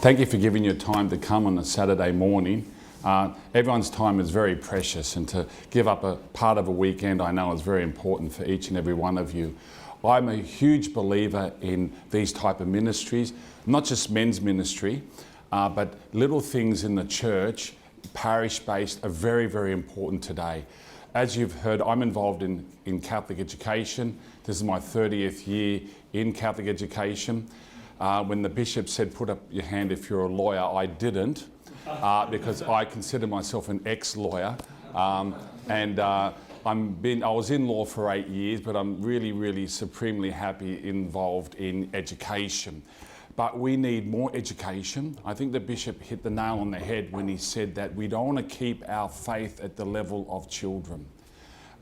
Thank you for giving your time to come on a Saturday morning. Everyone's time is very precious, and to give up a part of a weekend I know is very important for each and every one of you. I'm a huge believer in these type of ministries, not just men's ministry, but little things in the church, parish-based, are very, very important today. As you've heard, I'm involved in Catholic education. This is my 30th year in Catholic education. When the bishop said, put up your hand if you're a lawyer, I didn't, because I consider myself an ex-lawyer. I was in law for 8 years, but I'm really, really supremely happy involved in education. But we need more education. I think the bishop hit the nail on the head when he said that we don't want to keep our faith at the level of children.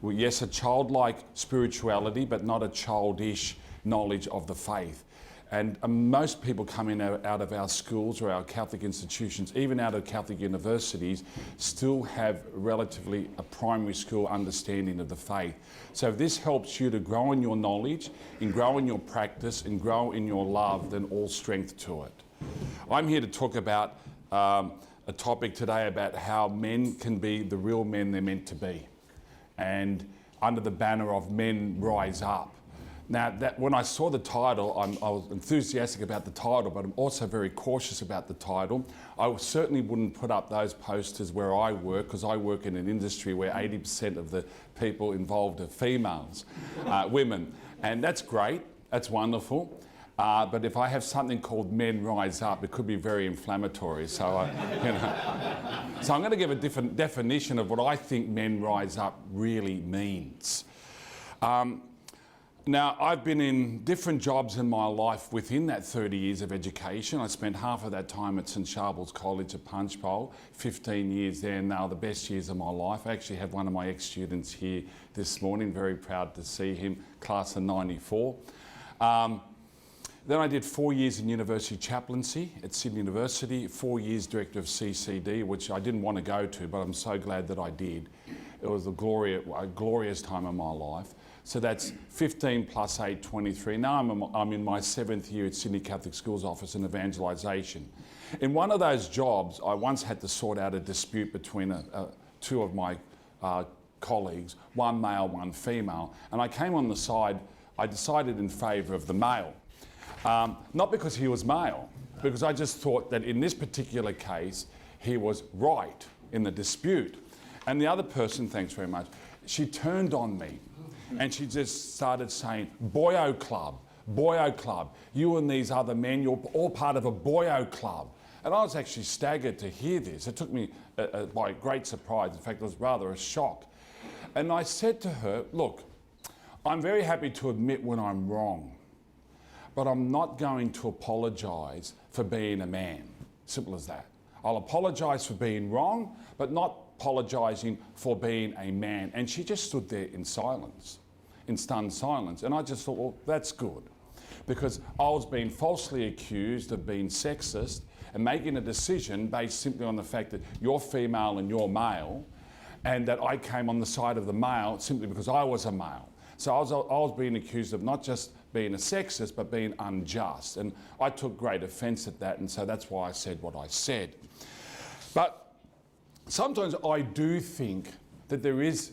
Yes, a childlike spirituality, but not a childish knowledge of the faith. And most people coming out of our schools or our Catholic institutions, even out of Catholic universities, still have relatively a primary school understanding of the faith. So if this helps you to grow in your knowledge, and grow in your practice, and grow in your love, then all strength to it. I'm here to talk about a topic today about how men can be the real men they're meant to be, and under the banner of Men Rise Up. Now, when I saw the title, I was enthusiastic about the title, but I'm also very cautious about the title. I certainly wouldn't put up those posters where I work, because I work in an industry where 80% of the people involved are females, women. And that's great, that's wonderful. But if I have something called Men Rise Up, it could be very inflammatory. So, so I'm going to give a different definition of what I think Men Rise Up really means. Now, I've been in different jobs in my life within that 30 years of education. I spent half of that time at St Sharples College at Punchbowl, 15 years there, and they are the best years of my life. I actually had one of my ex-students here this morning, very proud to see him, class of 94. Then I did 4 years in university chaplaincy at Sydney University, 4 years director of CCD, which I didn't want to go to, but I'm so glad that I did. It was a glorious time of my life. So that's 15 plus 8, 23. Now I'm in my 7th year at Sydney Catholic Schools Office in evangelisation. In one of those jobs, I once had to sort out a dispute between two of my colleagues, one male, one female, and I came on the side, I decided in favour of the male. Not because he was male, because I just thought that in this particular case, he was right in the dispute. And the other person, thanks very much, she turned on me. And she just started saying, boyo club, you and these other men, you're all part of a boyo club. And I was actually staggered to hear this. It took me by great surprise. In fact, it was rather a shock. And I said to her, look, I'm very happy to admit when I'm wrong, but I'm not going to apologise for being a man. Simple as that. I'll apologise for being wrong, but not apologising for being a man. And she just stood there in silence, in stunned silence. And I just thought, well, that's good, because I was being falsely accused of being sexist and making a decision based simply on the fact that you're female and you're male, and that I came on the side of the male simply because I was a male. So I was being accused of not just being a sexist, but being unjust. And I took great offence at that, and so that's why I said what I said. But sometimes I do think that there is,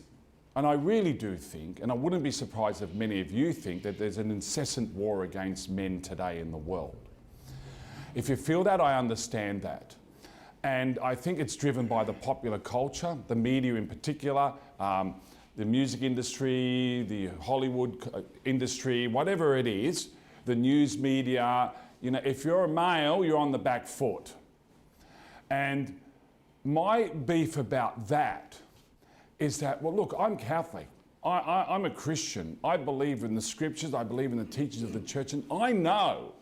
and I really do think, and I wouldn't be surprised if many of you think, that there's an incessant war against men today in the world. If you feel that, I understand that. And I think it's driven by the popular culture, the media in particular, the music industry, the Hollywood industry, whatever it is, the news media. You know, if you're a male, you're on the back foot. And my beef about that is that, well, look, I'm Catholic. I'm a Christian. I believe in the scriptures. I believe in the teachings of the church. And I know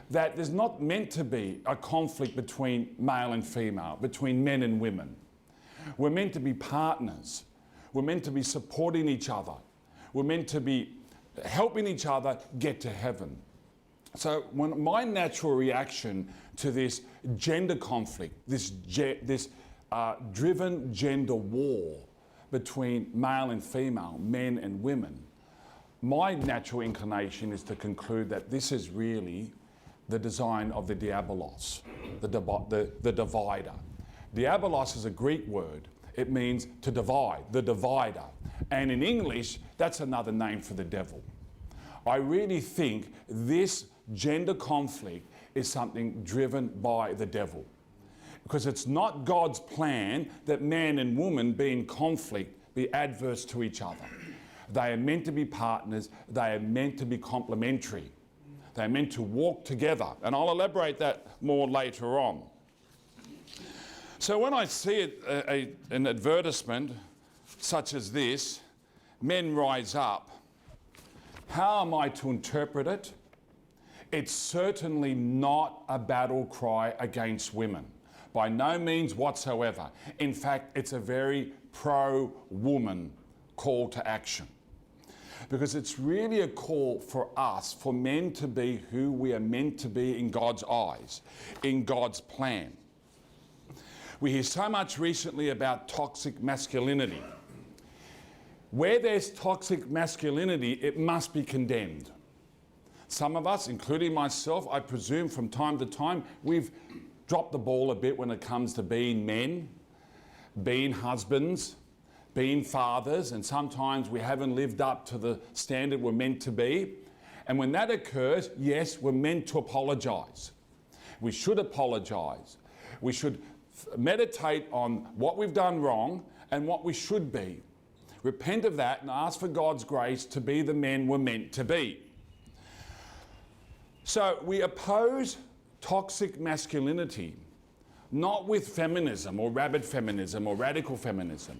that there's not meant to be a conflict between male and female, between men and women. We're meant to be partners. We're meant to be supporting each other. We're meant to be helping each other get to heaven. So when my natural reaction to this gender conflict, this driven gender war between male and female, men and women, my natural inclination is to conclude that this is really the design of the diabolos, the divider. Diabolos is a Greek word. It means to divide, the divider. And in English, that's another name for the devil. I really think this gender conflict is something driven by the devil. Because it's not God's plan that man and woman be in conflict, be adverse to each other. They are meant to be partners. They are meant to be complementary. They are meant to walk together. And I'll elaborate that more later on. So when I see an advertisement such as this, men rise up, how am I to interpret it? It's certainly not a battle cry against women. By no means whatsoever. In fact, it's a very pro-woman call to action. Because it's really a call for us, for men to be who we are meant to be in God's eyes, in God's plan. We hear so much recently about toxic masculinity. Where there's toxic masculinity, it must be condemned. Some of us, including myself, I presume from time to time, we've dropped the ball a bit when it comes to being men, being husbands, being fathers, and sometimes we haven't lived up to the standard we're meant to be. And when that occurs, yes, we're meant to apologise. We should apologise. We should meditate on what we've done wrong and what we should be. Repent of that and ask for God's grace to be the men we're meant to be. So we oppose toxic masculinity, not with feminism or rabid feminism or radical feminism.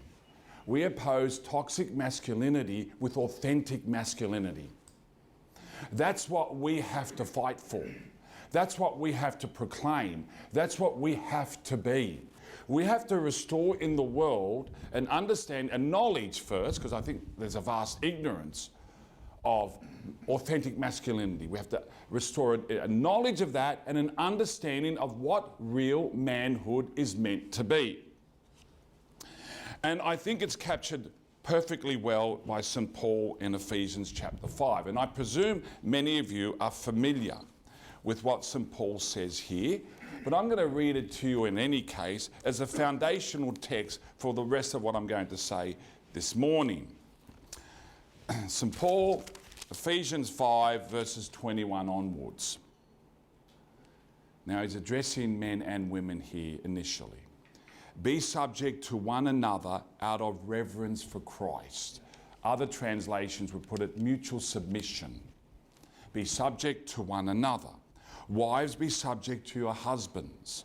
We oppose toxic masculinity with authentic masculinity. That's what we have to fight for. That's what we have to proclaim. That's what we have to be. We have to restore in the world and understand and knowledge first, because I think there's a vast ignorance of authentic masculinity. We have to restore a knowledge of that and an understanding of what real manhood is meant to be. And I think it's captured perfectly well by St. Paul in Ephesians chapter 5. And I presume many of you are familiar with what St. Paul says here, but I'm going to read it to you in any case as a foundational text for the rest of what I'm going to say this morning. St. Paul, Ephesians 5, verses 21 onwards. Now he's addressing men and women here initially. Be subject to one another out of reverence for Christ. Other translations would put it mutual submission. Be subject to one another. Wives, be subject to your husbands,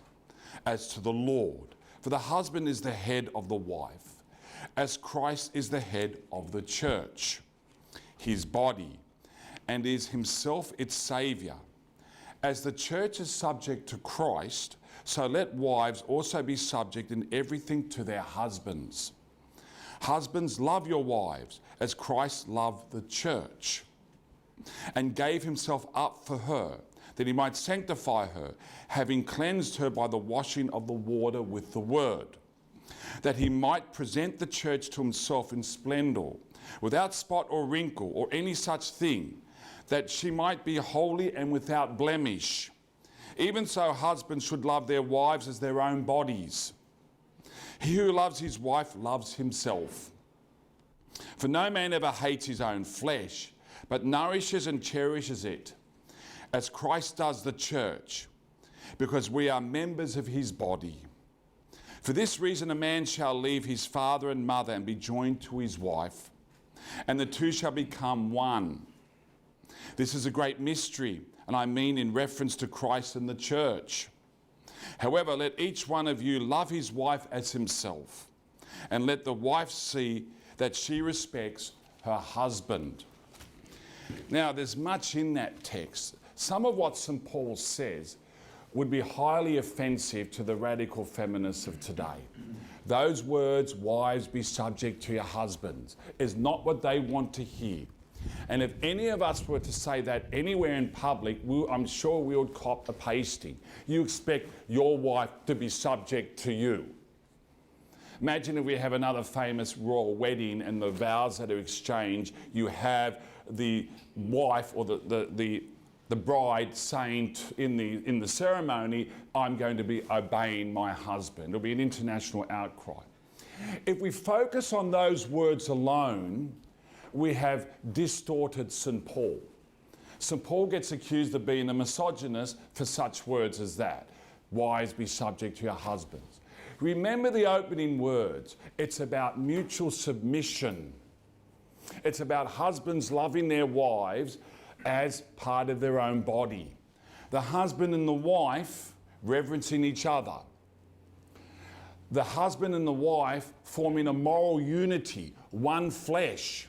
as to the Lord. For the husband is the head of the wife, as Christ is the head of the church, his body, and is himself its Saviour. As the church is subject to Christ, so let wives also be subject in everything to their husbands. Husbands, love your wives, as Christ loved the church, and gave himself up for her, that he might sanctify her, having cleansed her by the washing of the water with the word, that he might present the church to himself in splendour, without spot or wrinkle or any such thing, that she might be holy and without blemish. Even so, husbands should love their wives as their own bodies. He who loves his wife loves himself. For no man ever hates his own flesh, but nourishes and cherishes it, as Christ does the church, because we are members of his body. For this reason a man shall leave his father and mother and be joined to his wife, and the two shall become one. This is a great mystery, and I mean in reference to Christ and the church. However, let each one of you love his wife as himself, and let the wife see that she respects her husband. Now, there's much in that text. Some of what St. Paul says would be highly offensive to the radical feminists of today. Those words, wives, be subject to your husbands, is not what they want to hear. And if any of us were to say that anywhere in public, I'm sure we would cop a pasting. You expect your wife to be subject to you. Imagine if we have another famous royal wedding and the vows that are exchanged, you have the wife or the the bride saying in the ceremony, I'm going to be obeying my husband. It'll be an international outcry. If we focus on those words alone, we have distorted St. Paul. St. Paul gets accused of being a misogynist for such words as that. Wives, be subject to your husbands. Remember the opening words. It's about mutual submission. It's about husbands loving their wives as part of their own body. The husband and the wife reverencing each other. The husband and the wife forming a moral unity, one flesh.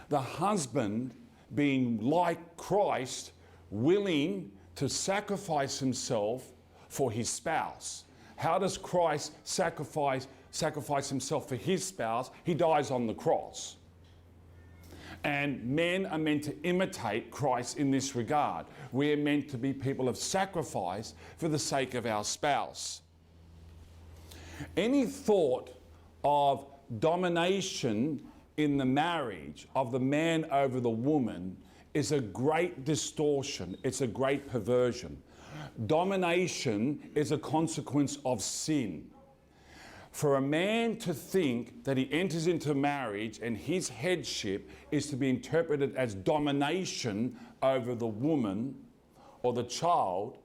The husband being like Christ, willing to sacrifice himself for his spouse. How does Christ sacrifice himself for his spouse? He dies on the cross. And men are meant to imitate Christ in this regard. We are meant to be people of sacrifice for the sake of our spouse. Any thought of domination in the marriage of the man over the woman is a great distortion. It's a great perversion. Domination is a consequence of sin. For a man to think that he enters into marriage and his headship is to be interpreted as domination over the woman or the child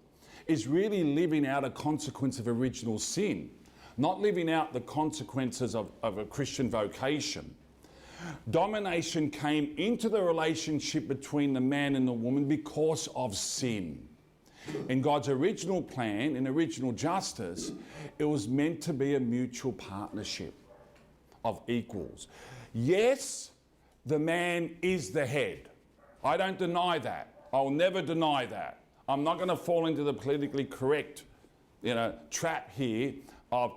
is really living out a consequence of original sin, not living out the consequences of a Christian vocation. Domination came into the relationship between the man and the woman because of sin. In God's original plan, in original justice, it was meant to be a mutual partnership of equals. Yes, the man is the head. I don't deny that. I'll never deny that. I'm not going to fall into the politically correct, trap here of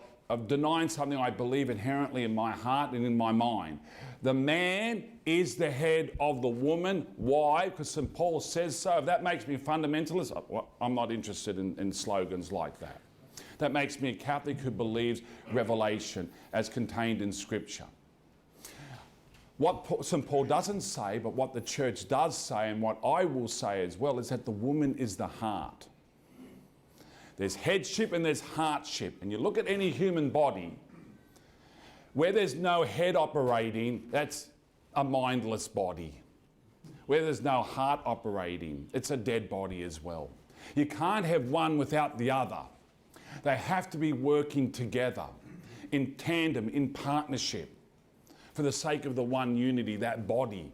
denying something I believe inherently in my heart and in my mind. The man is the head of the woman. Why? Because St. Paul says so. If that makes me a fundamentalist, well, I'm not interested in slogans like that. That makes me a Catholic who believes revelation as contained in Scripture. What St. Paul doesn't say, but what the church does say, and what I will say as well, is that the woman is the heart. There's headship and there's heartship. And you look at any human body, where there's no head operating, that's a mindless body. Where there's no heart operating, it's a dead body as well. You can't have one without the other. They have to be working together, in tandem, in partnership, for the sake of the one unity, that body.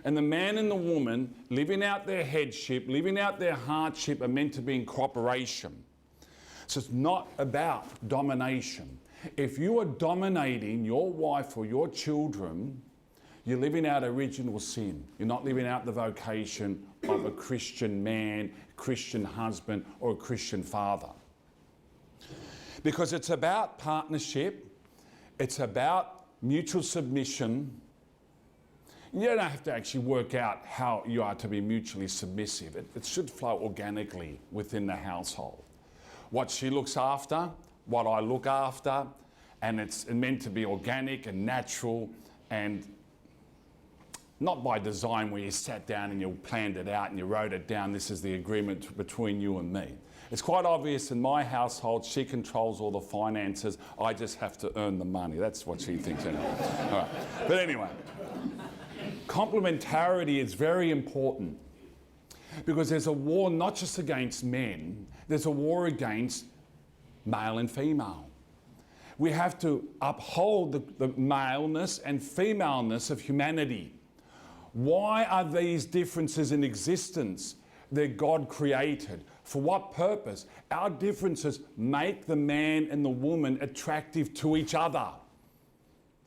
And the man and the woman, living out their headship, living out their heartship, are meant to be in cooperation. So it's not about domination. If you are dominating your wife or your children, you're living out original sin. You're not living out the vocation of a Christian man, Christian husband, or a Christian father. Because it's about partnership, it's about mutual submission. You don't have to actually work out how you are to be mutually submissive. It should flow organically within the household. What she looks after, what I look after, and it's meant to be organic and natural and not by design where you sat down and you planned it out and you wrote it down, this is the agreement between you and me. It's quite obvious in my household, she controls all the finances, I just have to earn the money. That's what she thinks anyway. All right. But anyway, complementarity is very important because there's a war not just against men, there's a war against male and female. We have to uphold the maleness and femaleness of humanity. Why are these differences in existence? They're God created. For what purpose? Our differences make the man and the woman attractive to each other.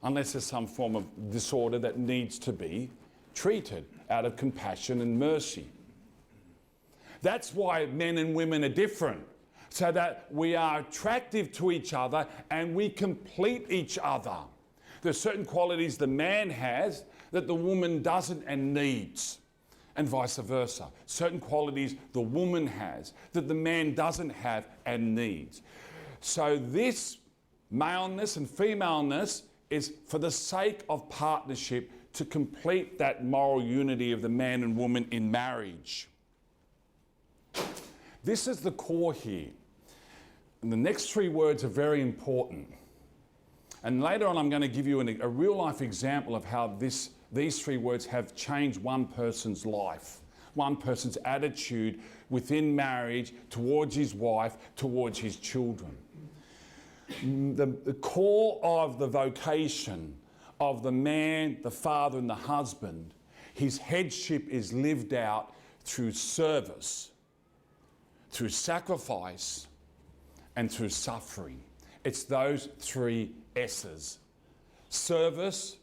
Unless there's some form of disorder that needs to be treated out of compassion and mercy. That's why men and women are different. So that we are attractive to each other and we complete each other. There's certain qualities the man has that the woman doesn't and needs, and vice versa. Certain qualities the woman has that the man doesn't have and needs. So this maleness and femaleness is for the sake of partnership to complete that moral unity of the man and woman in marriage. This is the core here. And the next three words are very important. And later on I'm going to give you a real life example of how these three words have changed one person's life, one person's attitude within marriage, towards his wife, towards his children. The core of the vocation of the man, the father and the husband, his headship is lived out through service, through sacrifice and through suffering. It's those three S's: service,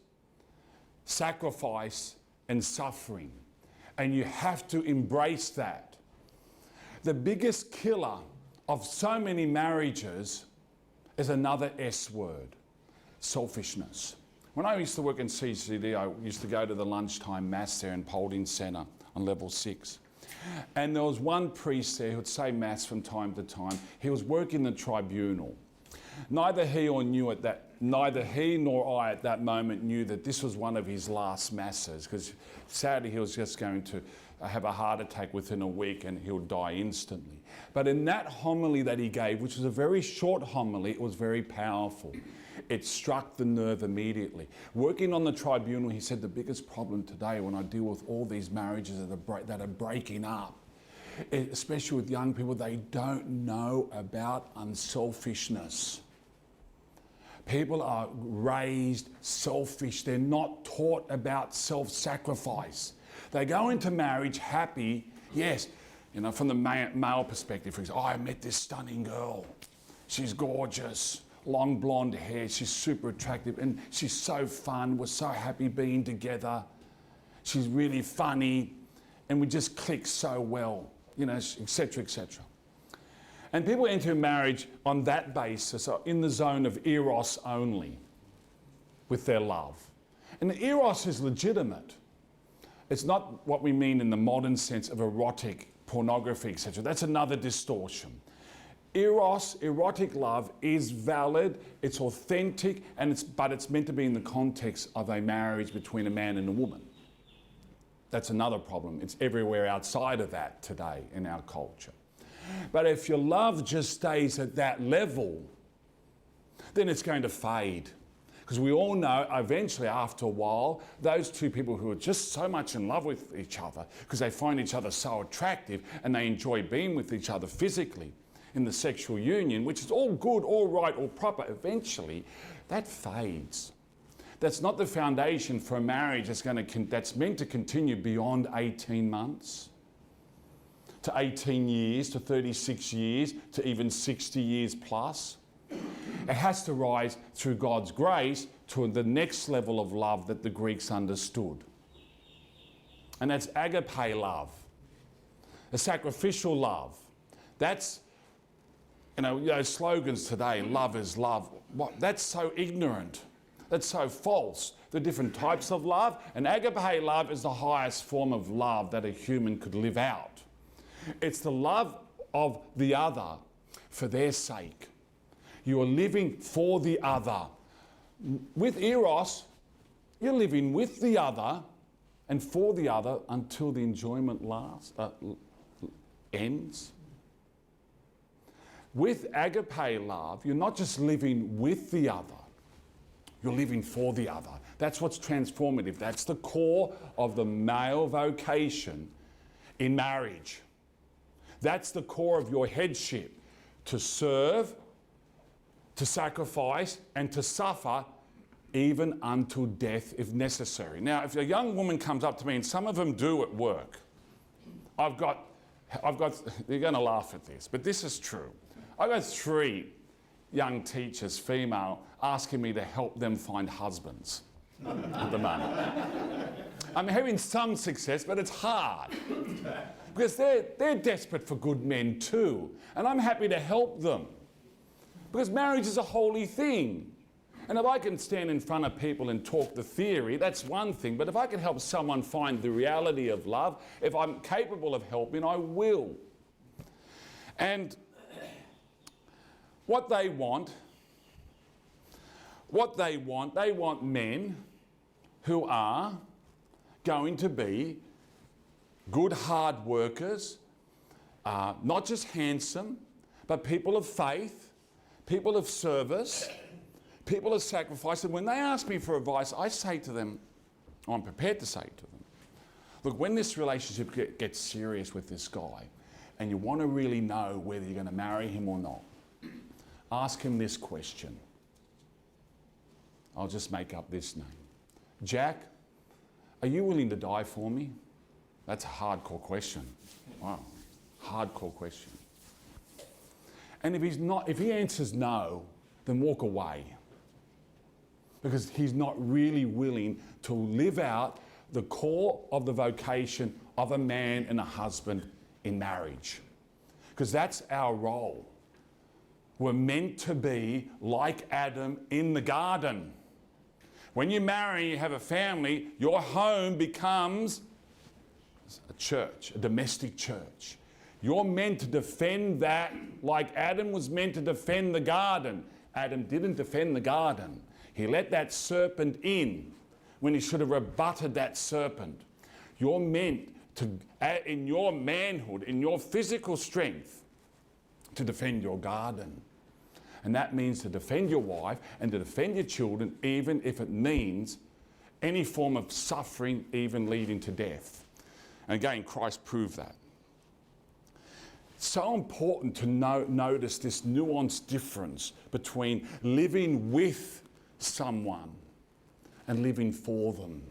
sacrifice and suffering. And you have to embrace that. The biggest killer of so many marriages is another S word: selfishness. When I used to work in CCD, I used to go to the lunchtime mass there in Paulding Centre on level 6. And there was one priest there who would say mass from time to time. He was working the tribunal. Neither he nor I at that moment knew that this was one of his last masses, because sadly he was just going to have a heart attack within a week and he'll die instantly. But in that homily that he gave, which was a very short homily, it was very powerful. It struck the nerve immediately. Working on the tribunal, he said, the biggest problem today when I deal with all these marriages that are breaking up, especially with young people, they don't know about unselfishness. People are raised selfish. They're not taught about self-sacrifice. They go into marriage happy, yes, from the male perspective, for example, I met this stunning girl. She's gorgeous, long blonde hair, she's super attractive, and she's so fun, we're so happy being together. She's really funny, and we just click so well, etc., etc. And people enter marriage on that basis, in the zone of eros only, with their love. And the eros is legitimate. It's not what we mean in the modern sense of erotic, pornography, etc. That's another distortion. Eros, erotic love, is valid, it's authentic, but it's meant to be in the context of a marriage between a man and a woman. That's another problem. It's everywhere outside of that today in our culture. But if your love just stays at that level, then it's going to fade. Because we all know, eventually, after a while, those two people who are just so much in love with each other, because they find each other so attractive and they enjoy being with each other physically in the sexual union, which is all good, all right, all proper, eventually, that fades. That's not the foundation for a marriage that's meant to continue beyond 18 months, to 18 years, to 36 years, to even 60 years plus. It has to rise through God's grace to the next level of love that the Greeks understood. And that's agape love, a sacrificial love. That's, those slogans today, love is love. That's so ignorant. That's so false. The different types of love, and agape love is the highest form of love that a human could live out. It's the love of the other for their sake. You are living for the other. With eros, you're living with the other and for the other until the enjoyment ends. With agape love, you're not just living with the other, you're living for the other. That's what's transformative. That's the core of the male vocation in marriage. That's the core of your headship: to serve, to sacrifice, and to suffer, even unto death if necessary. Now, if a young woman comes up to me, and some of them do at work, I've got, you're going to laugh at this, but this is true. I've got 3 young teachers, female, asking me to help them find husbands at the moment. I'm having some success, but it's hard. Because they're desperate for good men too. And I'm happy to help them. Because marriage is a holy thing. And if I can stand in front of people and talk the theory, that's one thing. But if I can help someone find the reality of love, if I'm capable of helping, I will. And what they want, they want men who are going to be good hard workers, not just handsome, but people of faith, people of service, people of sacrifice. And when they ask me for advice, I say to them, I'm prepared to say to them, look, when this relationship gets serious with this guy and you want to really know whether you're going to marry him or not, ask him this question. I'll just make up this name. Jack, are you willing to die for me? That's a hardcore question. Wow, hardcore question. And if he answers no, then walk away. Because he's not really willing to live out the core of the vocation of a man and a husband in marriage. Because that's our role. We're meant to be like Adam in the garden. When you marry, you have a family, your home becomes a church, a domestic church. You're meant to defend that like Adam was meant to defend the garden. Adam didn't defend the garden. He let that serpent in when he should have rebutted that serpent. You're meant to, in your manhood, in your physical strength, to defend your garden. And that means to defend your wife and to defend your children, even if it means any form of suffering, even leading to death. And again, Christ proved that. So important to notice this nuanced difference between living with someone and living for them.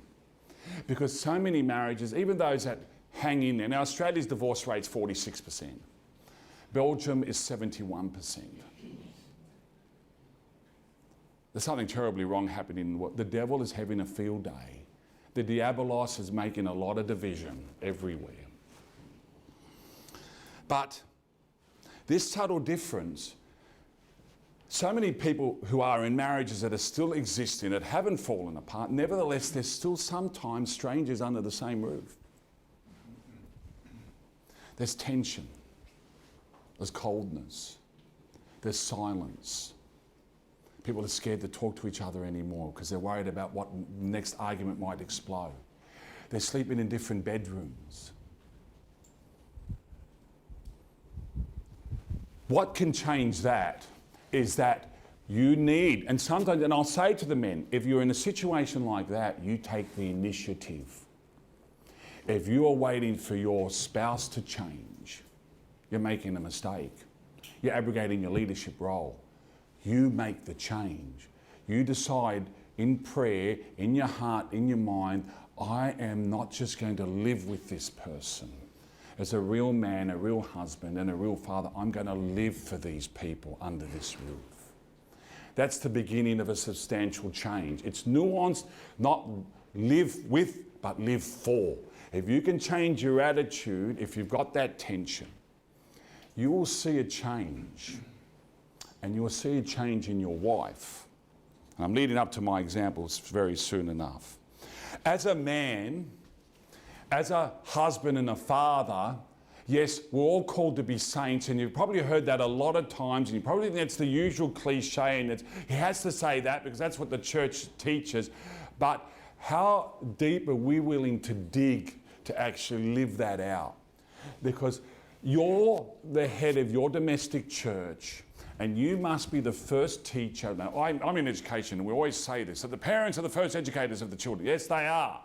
Because so many marriages, even those that hang in there, now Australia's divorce rate's 46%. Belgium is 71%. There's something terribly wrong happening in the world. The devil is having a field day. The diabolos is making a lot of division everywhere. But this subtle difference, so many people who are in marriages that are still existing, that haven't fallen apart, nevertheless, there's still sometimes strangers under the same roof. There's tension. There's coldness. There's silence. People are scared to talk to each other anymore because they're worried about what next argument might explode. They're sleeping in different bedrooms. What can change that is that you need, and sometimes, and I'll say to the men, if you're in a situation like that, you take the initiative. If you are waiting for your spouse to change, you're making a mistake. You're abrogating your leadership role. You make the change. You decide in prayer, in your heart, in your mind, I am not just going to live with this person. As a real man, a real husband, and a real father, I'm going to live for these people under this roof. That's the beginning of a substantial change. It's nuanced, not live with, but live for. If you can change your attitude, if you've got that tension, you will see a change. And you will see a change in your wife. And I'm leading up to my examples very soon enough. As a man, as a husband and a father, yes, we're all called to be saints, and you've probably heard that a lot of times, and you probably think that's the usual cliche, and he has to say that because that's what the church teaches. But how deep are we willing to dig to actually live that out? Because you're the head of your domestic church, and you must be the first teacher. Now, I'm in education, and we always say this, that the parents are the first educators of the children. Yes, they are.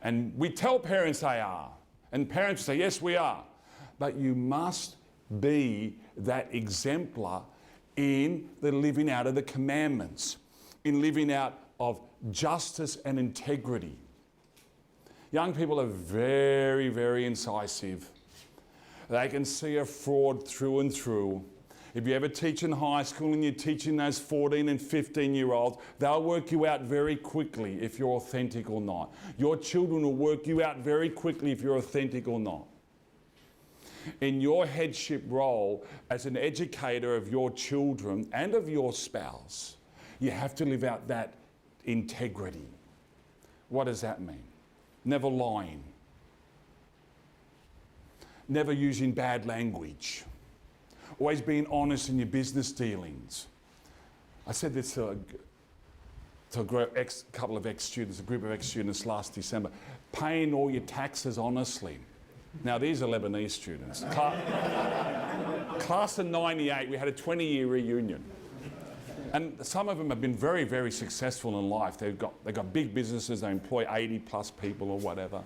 And we tell parents they are. And parents say, yes, we are. But you must be that exemplar in the living out of the commandments, in living out of justice and integrity. Young people are very, very incisive. They can see a fraud through and through. If you ever teach in high school and you're teaching those 14 and 15-year-olds, they'll work you out very quickly if you're authentic or not. Your children will work you out very quickly if you're authentic or not. In your headship role as an educator of your children and of your spouse, you have to live out that integrity. What does that mean? Never lying. Never using bad language. Always being honest in your business dealings. I said this to a group of ex-students last December, paying all your taxes honestly. Now, these are Lebanese students. Class of 98, we had a 20-year reunion. And some of them have been very, very successful in life. They've got big businesses, they employ 80 plus people or whatever.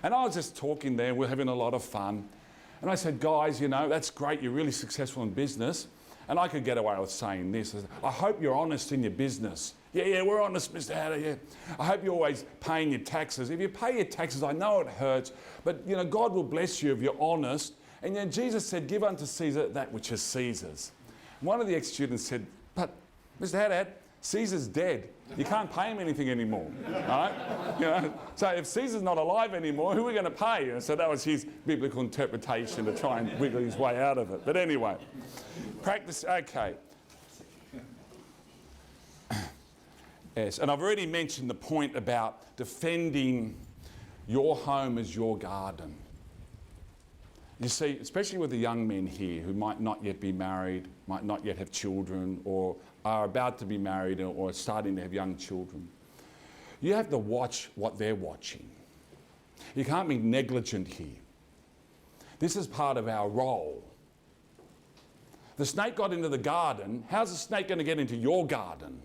And I was just talking there, we're having a lot of fun. And I said, guys, you know, that's great, you're really successful in business. And I could get away with saying this. I hope you're honest in your business. Yeah, we're honest, Mr. Haddad, yeah. I hope you're always paying your taxes. If you pay your taxes, I know it hurts, but you know, God will bless you if you're honest. And you know, Jesus said, give unto Caesar that which is Caesar's. And one of the ex-students said, but Mr. Haddad, Caesar's dead. You can't pay him anything anymore, right? You know, so if Caesar's not alive anymore, who are we going to pay? And so that was his biblical interpretation to try and wiggle his way out of it. But anyway, practice, okay. Yes, and I've already mentioned the point about defending your home as your garden. You see, especially with the young men here who might not yet be married, might not yet have children, or are about to be married or starting to have young children, you have to watch what they're watching. You can't be negligent here. This is part of our role. The snake got into the garden. How's the snake going to get into your garden?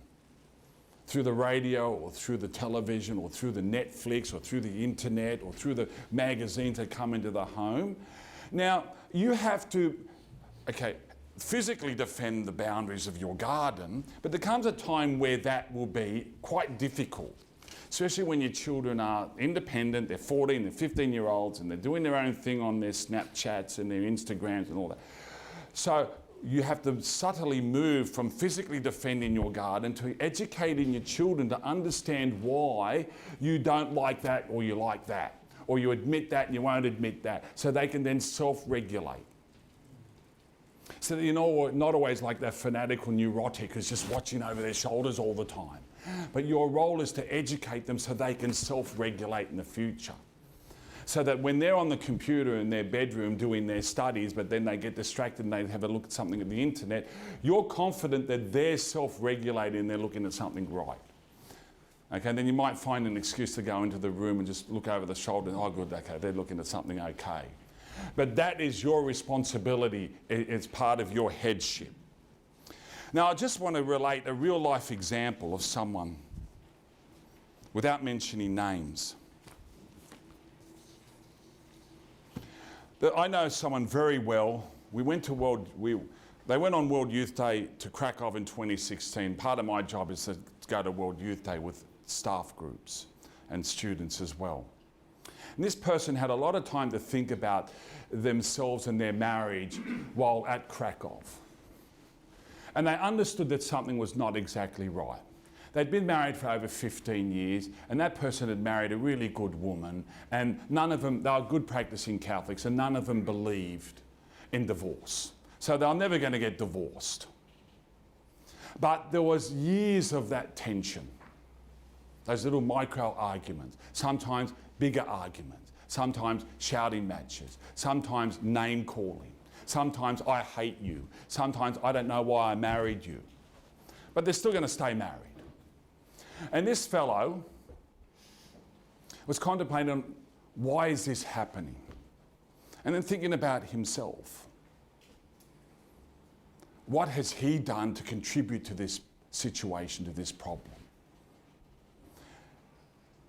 Through the radio or through the television or through the Netflix or through the internet or through the magazines that come into the home. Now, you have to, physically defend the boundaries of your garden, but there comes a time where that will be quite difficult, especially when your children are independent, they're 14, they're 15-year-olds, and they're doing their own thing on their Snapchats and their Instagrams and all that. So you have to subtly move from physically defending your garden to educating your children to understand why you don't like that or you like that, or you admit that and you won't admit that, so they can then self-regulate. So that you're not always like that fanatical neurotic who's just watching over their shoulders all the time. But your role is to educate them so they can self-regulate in the future. So that when they're on the computer in their bedroom doing their studies, but then they get distracted and they have a look at something at the internet, you're confident that they're self-regulating and they're looking at something right. Okay, and then you might find an excuse to go into the room and just look over the shoulder and, oh good, okay, they're looking at something okay. But that is your responsibility. It's part of your headship. Now, I just want to relate a real life example of someone without mentioning names. But I know someone very well. They went on World Youth Day to Krakow in 2016. Part of my job is to go to World Youth Day with staff groups and students as well. And this person had a lot of time to think about themselves and their marriage while at Krakow. And they understood that something was not exactly right. They'd been married for over 15 years, and that person had married a really good woman, and none of them, they were good practicing Catholics, and none of them believed in divorce. So they were never going to get divorced. But there was years of that tension, those little micro arguments, sometimes bigger arguments, sometimes shouting matches, sometimes name calling, sometimes I hate you, sometimes I don't know why I married you. But they're still going to stay married. And this fellow was contemplating on why is this happening? And then thinking about himself. What has he done to contribute to this situation, to this problem?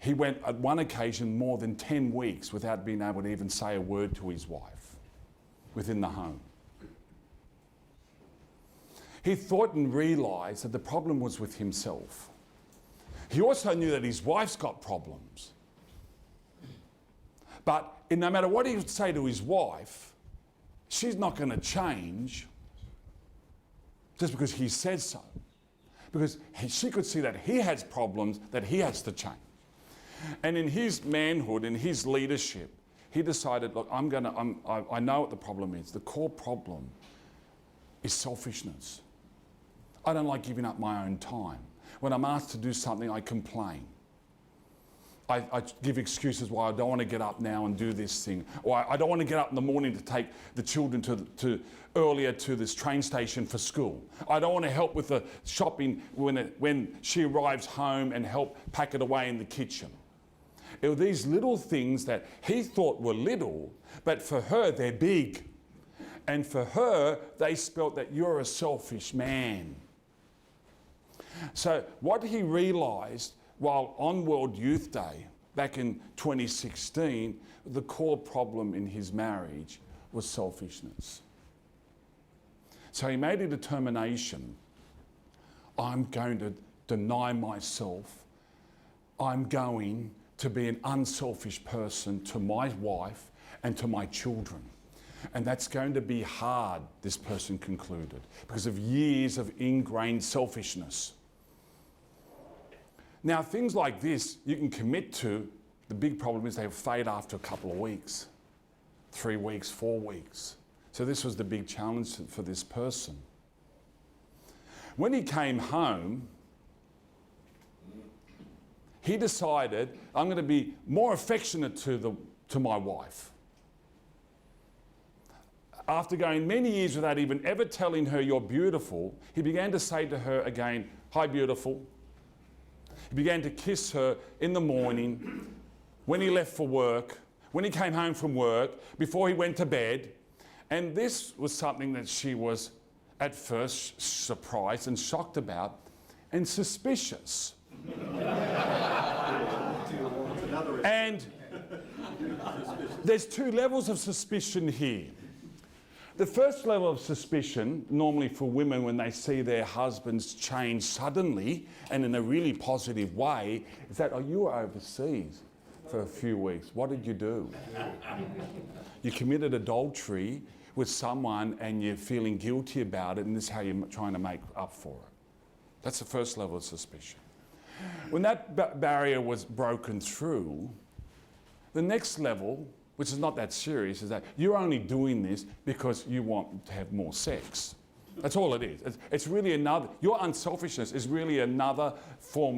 He went at one occasion more than 10 weeks without being able to even say a word to his wife within the home. He thought and realised that the problem was with himself. He also knew that his wife's got problems. But no matter what he would say to his wife, she's not going to change just because he says so. Because she could see that he has problems that he has to change. And in his manhood, in his leadership, he decided, look, I know what the problem is. The core problem is selfishness. I don't like giving up my own time. When I'm asked to do something, I complain. I give excuses why I don't want to get up now and do this thing. Or I don't want to get up in the morning to take the children earlier to this train station for school. I don't want to help with the shopping when she arrives home and help pack it away in the kitchen. It were these little things that he thought were little, but for her they're big. And for her, they spelt that you're a selfish man. So what he realised while on World Youth Day back in 2016, the core problem in his marriage was selfishness. So he made a determination, I'm going to deny myself, I'm going to be an unselfish person to my wife and to my children. And that's going to be hard, this person concluded, because of years of ingrained selfishness. Now, things like this you can commit to. The big problem is they fade after a couple of weeks, 3 weeks, 4 weeks. So this was the big challenge for this person. When he came home, he decided, I'm going to be more affectionate to my wife. After going many years without even ever telling her you're beautiful, he began to say to her again, hi beautiful. He began to kiss her in the morning, when he left for work, when he came home from work, before he went to bed. And this was something that she was at first surprised and shocked about and suspicious. And there's 2 levels of suspicion here. The first level of suspicion, normally for women when they see their husbands change suddenly and in a really positive way, is that, oh, you were overseas for a few weeks. What did you do? You committed adultery with someone and you're feeling guilty about it, and this is how you're trying to make up for it. That's the first level of suspicion. When that barrier was broken through, the next level, which is not that serious, is that you're only doing this because you want to have more sex. That's all it is. It's really your unselfishness is really another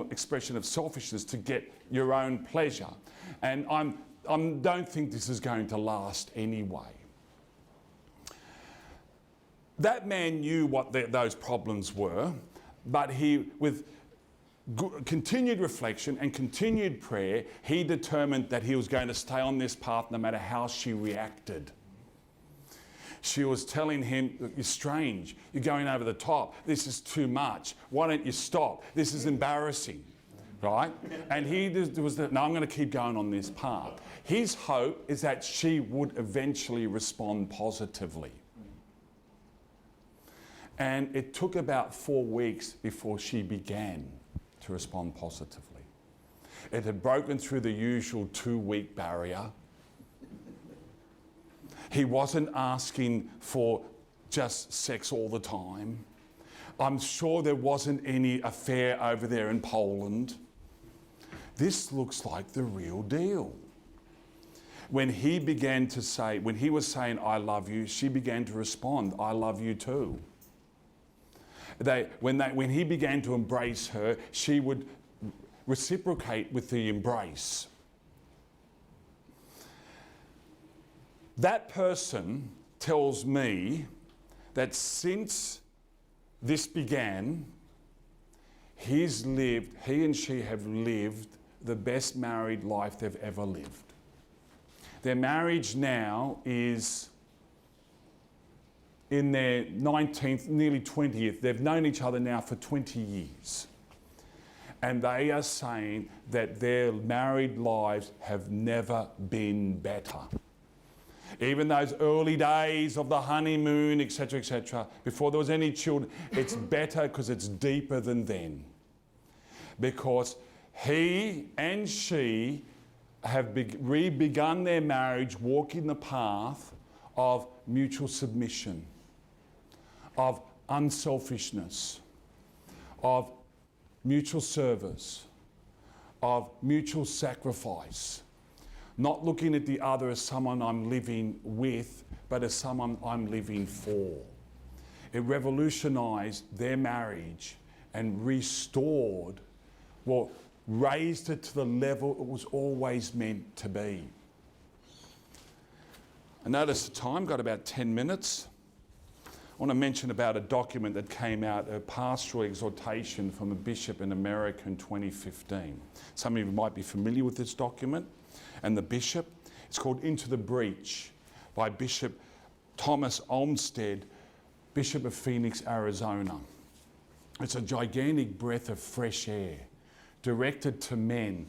expression of selfishness to get your own pleasure. And I don't think this is going to last anyway. That man knew what those problems were, but with continued reflection and continued prayer, he determined that he was going to stay on this path no matter how she reacted. She was telling him, look, you're strange, you're going over the top, this is too much, why don't you stop, this is embarrassing, right? And he was, no, I'm going to keep going on this path. His hope is that she would eventually respond positively. And it took about 4 weeks before she began to respond positively. It had broken through the usual 2-week barrier. He wasn't asking for just sex all the time. I'm sure there wasn't any affair over there in Poland. This looks like the real deal. When he was saying, I love you, she began to respond, I love you too. When he began to embrace her, she would reciprocate with the embrace. That person tells me that since this began, he and she have lived the best married life they've ever lived. Their marriage now is in their 19th, nearly 20th. They've known each other now for 20 years. And they are saying that their married lives have never been better. Even those early days of the honeymoon, etc., before there was any children, it's better because it's deeper than then. Because he and she have begun their marriage walking the path of mutual submission, of unselfishness, of mutual service, of mutual sacrifice. Not looking at the other as someone I'm living with, but as someone I'm living for. It revolutionized their marriage and restored, well, raised it to the level it was always meant to be. I noticed the time, got about 10 minutes. I want to mention about a document that came out, a pastoral exhortation from a bishop in America in 2015. Some of you might be familiar with this document and the bishop. It's called Into the Breach by Bishop Thomas Olmsted, Bishop of Phoenix, Arizona. It's a gigantic breath of fresh air directed to men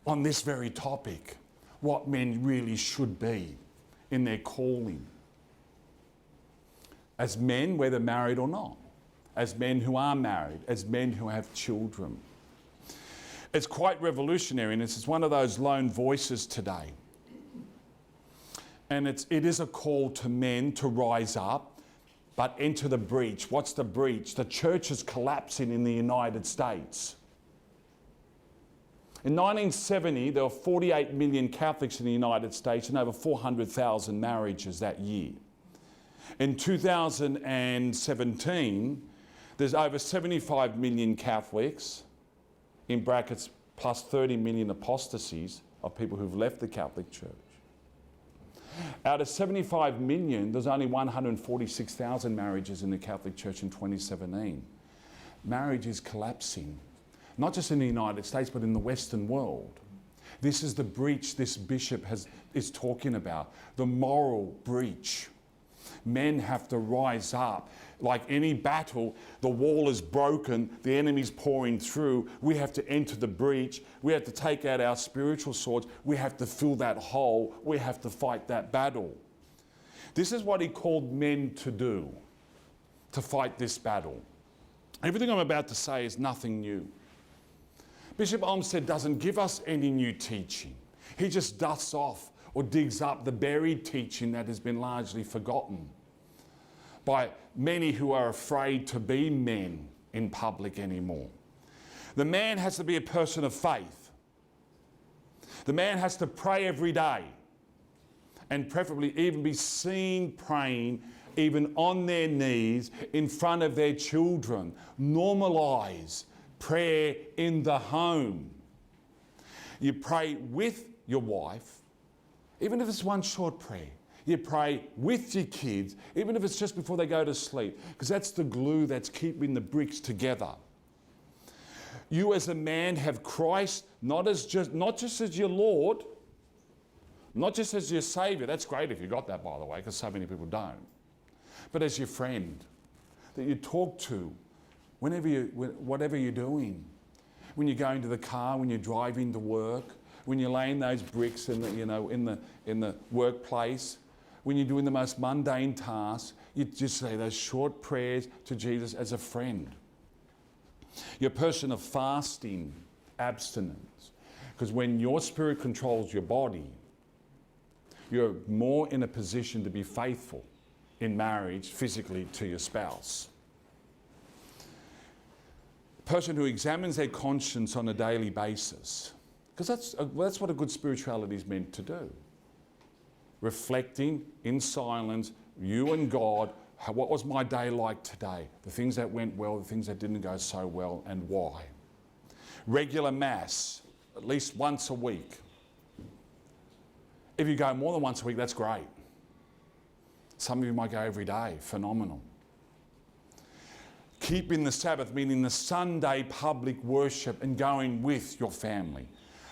on this very topic, what men really should be in their calling. As men, whether married or not, as men who are married, as men who have children. It's quite revolutionary, and it's one of those lone voices today. And it is a call to men to rise up, but enter the breach. What's the breach? The church is collapsing in the United States. In 1970, there were 48 million Catholics in the United States and over 400,000 marriages that year. In 2017, there's over 75 million Catholics, in brackets, plus 30 million apostasies of people who've left the Catholic Church. Out of 75 million, there's only 146,000 marriages in the Catholic Church in 2017. Marriage is collapsing, not just in the United States, but in the Western world. This is the breach this bishop is talking about, the moral breach. Men have to rise up. Like any battle, the wall is broken, the enemy's pouring through. We have to enter the breach. We have to take out our spiritual swords. We have to fill that hole. We have to fight that battle. This is what he called men to do, to fight this battle. Everything I'm about to say is nothing new. Bishop Olmsted doesn't give us any new teaching. He just dusts off or digs up the buried teaching that has been largely forgotten by many who are afraid to be men in public anymore. The man has to be a person of faith. The man has to pray every day and preferably even be seen praying even on their knees in front of their children. Normalise prayer in the home. You pray with your wife, even if it's one short prayer. You pray with your kids, even if it's just before they go to sleep, because that's the glue that's keeping the bricks together. You as a man have Christ not just as your Lord, not just as your Saviour. That's great if you got that, by the way, because so many people don't. But as your friend that you talk to whatever you're doing. When you're going to the car, when you're driving to work, when you're laying those bricks in the workplace, when you're doing the most mundane tasks, you just say those short prayers to Jesus as a friend. You're a person of fasting, abstinence, because when your spirit controls your body, you're more in a position to be faithful in marriage physically to your spouse. A person who examines their conscience on a daily basis, because that's what a good spirituality is meant to do. Reflecting in silence, you and God, what was my day like today? The things that went well, the things that didn't go so well, and why? Regular Mass, at least once a week. If you go more than once a week, that's great. Some of you might go every day, phenomenal. Keeping the Sabbath, meaning the Sunday public worship and going with your family.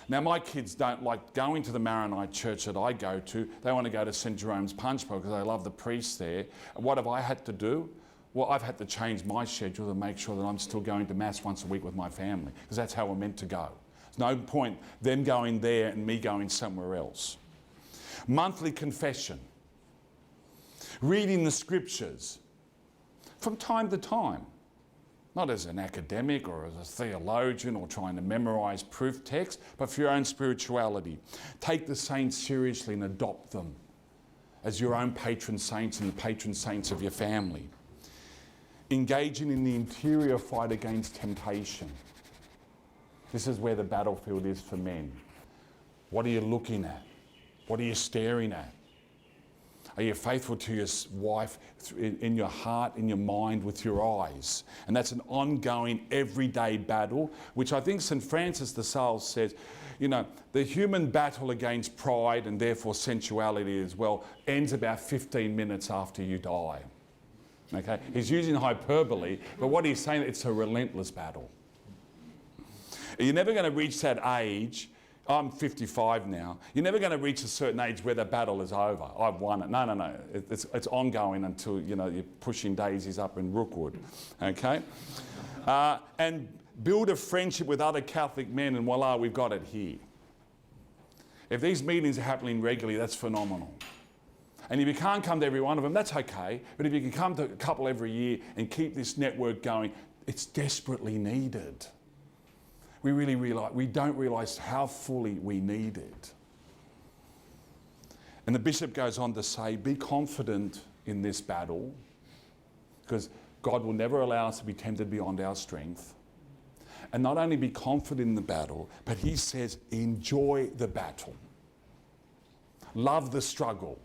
Now, my kids don't like going to the Maronite church that I go to. They want to go to St. Jerome's Punch Bowl because they love the priest there. And what have I had to do? Well, I've had to change my schedule to make sure that I'm still going to Mass once a week with my family, because that's how we're meant to go. There's no point them going there and me going somewhere else. Monthly confession. Reading the scriptures from time to time. Not as an academic or as a theologian or trying to memorize proof texts, but for your own spirituality. Take the saints seriously and adopt them as your own patron saints and the patron saints of your family. Engaging in the interior fight against temptation. This is where the battlefield is for men. What are you looking at? What are you staring at? Are you faithful to your wife in your heart, in your mind, with your eyes? And that's an ongoing, everyday battle, which I think St. Francis de Sales says, you know, the human battle against pride and therefore sensuality as well ends about 15 minutes after you die. Okay? He's using hyperbole, but what he's saying, it's a relentless battle. You're never going to reach that age. I'm 55 now. You're never going to reach a certain age where the battle is over. I've won it. No. It's ongoing until, you know, you're pushing daisies up in Rookwood. Okay? And build a friendship with other Catholic men, and voila, we've got it here. If these meetings are happening regularly, that's phenomenal. And if you can't come to every one of them, that's okay. But if you can come to a couple every year and keep this network going, it's desperately needed. We don't realise how fully we need it. And the bishop goes on to say, be confident in this battle, because God will never allow us to be tempted beyond our strength. And not only be confident in the battle, but he says, enjoy the battle. Love the struggle.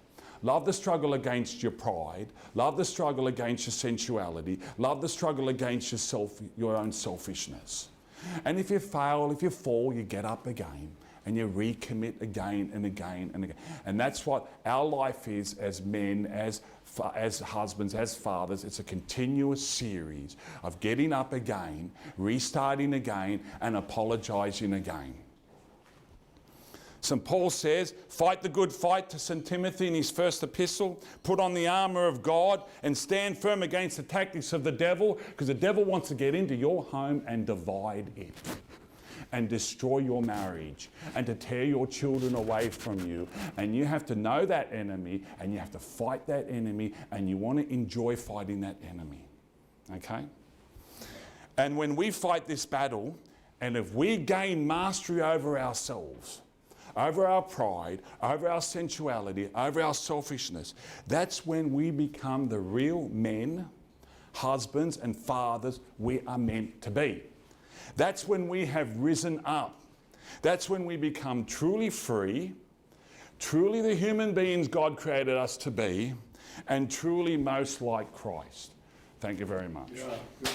Love the struggle against your pride. Love the struggle against your sensuality. Love the struggle against your own selfishness. And if you fail, if you fall, you get up again and you recommit again and again and again. And that's what our life is as men, as husbands, as fathers. It's a continuous series of getting up again, restarting again, and apologising again. St. Paul says, fight the good fight to St. Timothy in his first epistle. Put on the armour of God and stand firm against the tactics of the devil, because the devil wants to get into your home and divide it and destroy your marriage and to tear your children away from you. And you have to know that enemy, and you have to fight that enemy, and you want to enjoy fighting that enemy. Okay? And when we fight this battle, and if we gain mastery over ourselves, over our pride, over our sensuality, over our selfishness, that's when we become the real men, husbands and fathers we are meant to be. That's when we have risen up. That's when we become truly free, truly the human beings God created us to be, and truly most like Christ. Thank you very much. Yeah,